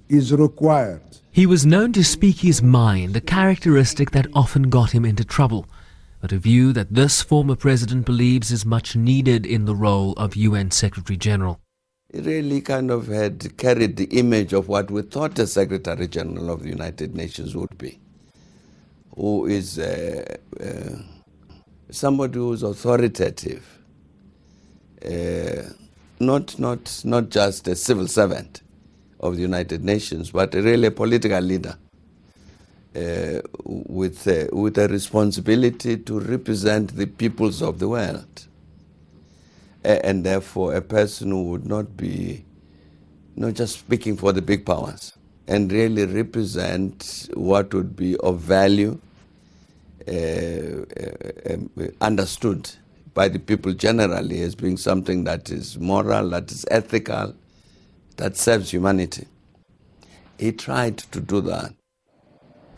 is required. He was known to speak his mind, a characteristic that often got him into trouble, but a view that this former president believes is much needed in the role of UN Secretary General. He really kind of had carried the image of what we thought a Secretary General of the United Nations would be, who is somebody who is authoritative, not just a civil servant of the United Nations, but really a political leader with a responsibility to represent the peoples of the world. And therefore a person who would not be not just speaking for the big powers and really represent what would be of value, understood by the people generally as being something that is moral, that is ethical, that serves humanity. He tried to do that.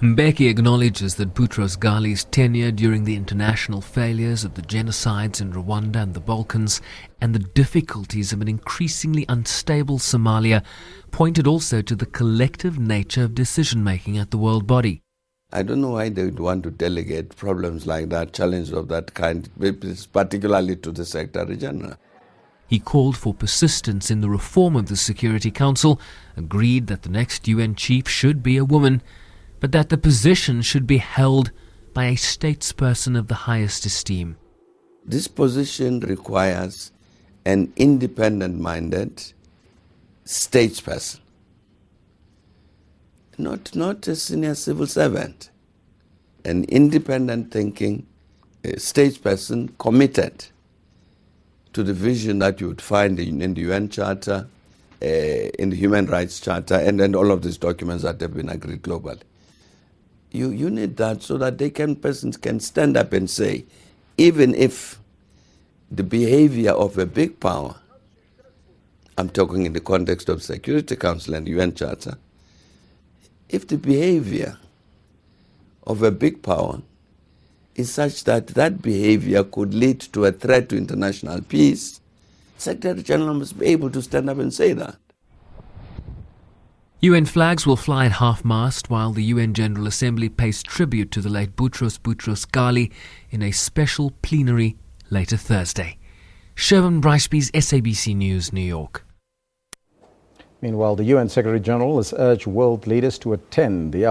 Mbeki acknowledges that Boutros Ghali's tenure during the international failures of the genocides in Rwanda and the Balkans and the difficulties of an increasingly unstable Somalia pointed also to the collective nature of decision-making at the world body. I don't know why they would want to delegate problems like that, challenges of that kind, particularly to the Secretary General. He called for persistence in the reform of the Security Council, agreed that the next UN chief should be a woman, but that the position should be held by a statesperson of the highest esteem. This position requires an independent-minded statesperson, not a senior civil servant, an independent-thinking statesperson committed to the vision that you would find in the UN Charter, in the Human Rights Charter, and all of these documents that have been agreed globally. You need that so that persons can stand up and say, even if the behavior of a big power, I'm talking in the context of Security Council and UN Charter, if the behavior of a big power is such that that behavior could lead to a threat to international peace, Secretary General must be able to stand up and say that. UN flags will fly at half-mast while the UN General Assembly pays tribute to the late Boutros Ghali in a special plenary later Thursday. Sherwin Bryce-Pease, SABC News, New York. Meanwhile, the UN Secretary General has urged world leaders to attend the